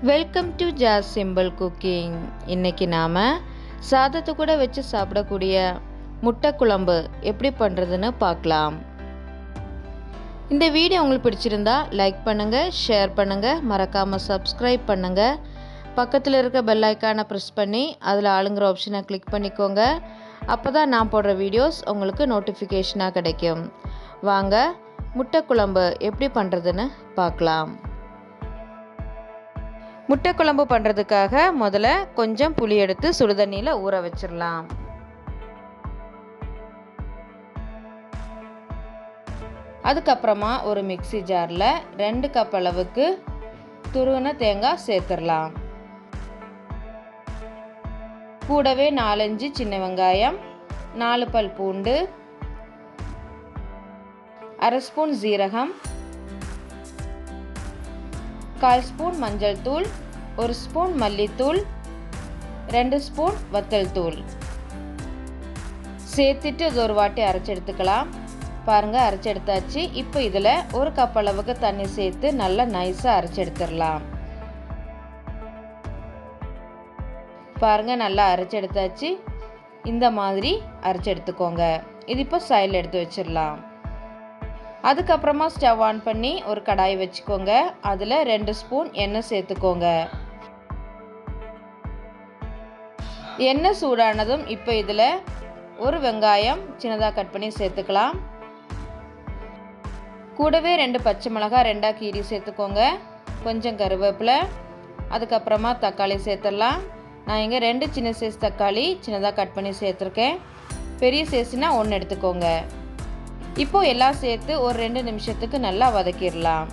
Welcome to Jas simple cooking. இன்றைக்கி நாம் சாதத்தை கூட வச்சு சாப்பிடக்கூடிய முட்டை குழம்பு எப்படி பண்ணுறதுன்னு பார்க்கலாம். இந்த வீடியோ உங்களுக்கு பிடிச்சிருந்தா லைக் பண்ணுங்கள், ஷேர் பண்ணுங்கள், மறக்காமல் சப்ஸ்கிரைப் பண்ணுங்கள். பக்கத்தில் இருக்க பெல் ஐக்கானை ப்ரெஸ் பண்ணி அதில் ஆளுங்கிற ஆப்ஷனை கிளிக் பண்ணிக்கோங்க. அப்போ தான் நான் போடுற வீடியோஸ் உங்களுக்கு நோட்டிஃபிகேஷனாக கிடைக்கும். வாங்க முட்டை குழம்பு எப்படி பண்ணுறதுன்னு பார்க்கலாம். முட்டை குழம்பு பண்ணுறதுக்காக முதல்ல கொஞ்சம் புளி எடுத்து சுடுதண்ணியில் ஊற வச்சிடலாம். அதுக்கப்புறமா ஒரு மிக்ஸி ஜாரில் 2 கப் அளவுக்கு துருவின தேங்காய் சேர்த்துடலாம். கூடவே 4-5 சின்ன வெங்காயம், 4 பல் பூண்டு, 1/2 ஸ்பூன் ஜீரகம், 1/4 ஸ்பூன் மஞ்சள் தூள், 1 ஸ்பூன் மல்லித்தூள், 2 ஸ்பூன் வத்தல் தூள் சேர்த்துட்டு இது ஒரு வாட்டி அரைச்சி எடுத்துக்கலாம். பாருங்கள், அரைச்சி எடுத்தாச்சு. இப்போ இதில் 1 கப் அளவுக்கு தண்ணி சேர்த்து நல்லா நைஸாக அரைச்சி எடுத்துடலாம். பாருங்கள், நல்லா அரைச்சி எடுத்தாச்சு. இந்த மாதிரி அரைச்சி எடுத்துக்கோங்க. இது இப்போ சைடில் எடுத்து வச்சிடலாம். அதுக்கப்புறமா ஸ்டவ் ஆன் பண்ணி ஒரு கடாய் வச்சுக்கோங்க. அதில் 2 ஸ்பூன் எண்ணெய் சேர்த்துக்கோங்க. எண்ணெய் சூடானதும் இப்போ இதில் ஒரு வெங்காயம் சின்னதாக கட் பண்ணி சேர்த்துக்கலாம். கூடவே 2 பச்சை மிளகாய் 2ஆக கீறி சேர்த்துக்கோங்க. கொஞ்சம் கருவேப்பிலை, அதுக்கப்புறமா தக்காளி சேர்த்துடலாம். நான் இங்கே 2 சின்ன சைஸ் தக்காளி சின்னதாக கட் பண்ணி சேர்த்துருக்கேன். பெரிய சைஸ்னால் 1 எடுத்துக்கோங்க. இப்போ எல்லாம் சேர்த்து ஒரு 2 நிமிஷத்துக்கு நல்லா வதக்கிடலாம்.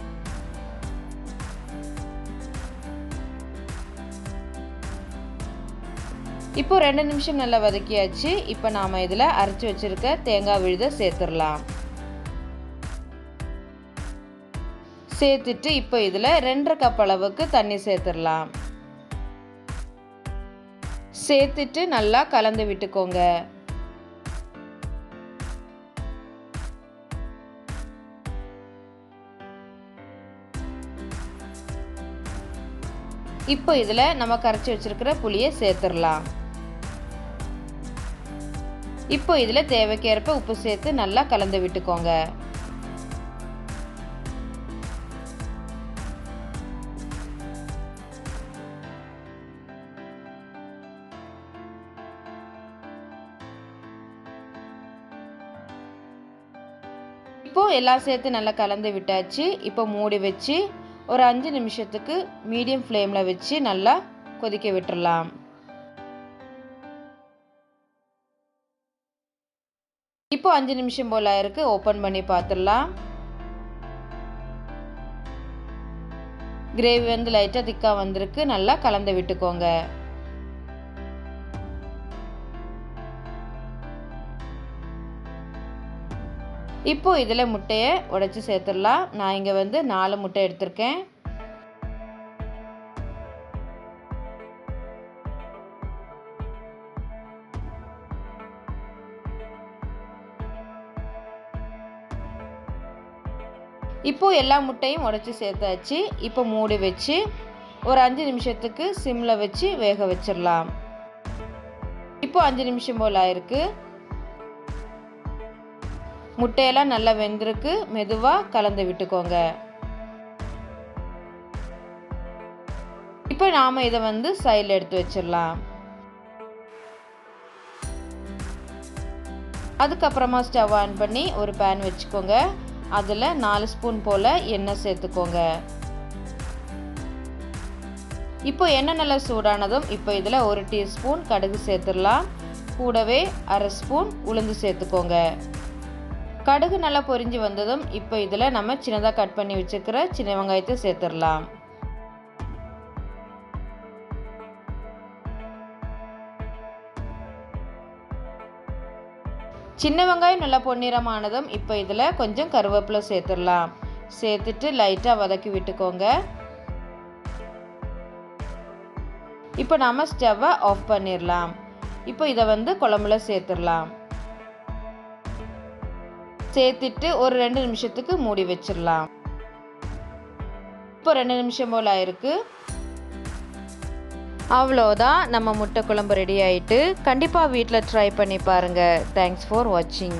இப்போ 2 நிமிஷம் நல்லா வதக்கியாச்சு. இப்போ நாம் இதில் அரைச்சி வச்சிருக்க தேங்காய் விழுதை சேர்த்துடலாம். சேர்த்துட்டு இப்போ இதில் 2.5 கப் அளவுக்கு தண்ணி சேர்த்துடலாம். சேர்த்துட்டு நல்லா கலந்து விட்டுக்கோங்க. இப்போ இதில் நம்ம கரைச்சி வச்சிருக்கிற புளியை சேர்த்துடலாம். இப்போ இதில் தேவைக்கேற்ப உப்பு சேர்த்து நல்லா கலந்து விட்டுக்கோங்க. இப்போ எல்லாம் சேர்த்து நல்லா கலந்து விட்டாச்சு. இப்போ மூடி வச்சு ஒரு 5 நிமிஷத்துக்கு மீடியம் ஃப்ளேமில் வச்சு நல்லா கொதிக்க விட்டுறலாம். இப்போ 5 நிமிஷம் போல் ஆயிருக்கு. ஓப்பன் பண்ணி பார்த்துடலாம். கிரேவி வந்து லைட்டாக திக்காக வந்திருக்கு. நல்லா கலந்து விட்டுக்கோங்க. இப்போ இதில் முட்டையை உடைச்சி சேர்த்துடலாம். நான் இங்கே வந்து 4 முட்டை எடுத்திருக்கேன். இப்போ எல்லா முட்டையும் உடைச்சி சேர்த்தாச்சு. இப்போ மூடி வச்சு ஒரு 5 நிமிஷத்துக்கு சிம்மில் வச்சு வேக வச்சிடலாம். இப்போ 5 நிமிஷம் போல் ஆயிருக்கு. முட்டையெல்லாம் நல்லா வெந்திருக்கு. மெதுவாக கலந்து விட்டுக்கோங்க. இப்போ நாம் இதை வந்து சைடில் எடுத்து வச்சிடலாம். அதுக்கப்புறமா ஸ்டவ் ஆன் பண்ணி ஒரு பேன் வச்சுக்கோங்க. அதில் 4 ஸ்பூன் போல் எண்ணெய் சேர்த்துக்கோங்க. இப்போ எண்ணெய் நல்லா சூடானதும் இப்போ இதில் 1 டீஸ்பூன் கடுகு சேர்த்துடலாம். கூடவே 1/2 ஸ்பூன் உளுந்து சேர்த்துக்கோங்க. கடுகு நல்லா பொரிஞ்சு வந்ததும் இப்போ இதில் நம்ம சின்னதாக கட் பண்ணி வச்சுக்கிற சின்ன வெங்காயத்தை சேர்த்துடலாம். சின்ன வெங்காயம் நல்லா பொன்னிறமானதும் இப்போ இதில் கொஞ்சம் கருவேப்பிலை சேர்த்துடலாம். சேர்த்துட்டு லைட்டாக வதக்கி விட்டுக்கோங்க. இப்போ நாம் ஸ்டவ்வை ஆஃப் பண்ணிடலாம். இப்போ இதை வந்து குழம்புல சேர்த்துடலாம். சேர்த்துட்டு ஒரு 2 நிமிஷத்துக்கு மூடி வச்சிடலாம். இப்போ 2 நிமிஷம் போல் ஆயிருக்கு. அவ்வளோதான், நம்ம முட்டை குழம்பு ரெடி ஆயிட்டு. கண்டிப்பாக வீட்டில் ட்ரை பண்ணி பாருங்கள். தேங்க்ஸ் ஃபார் வாட்சிங்.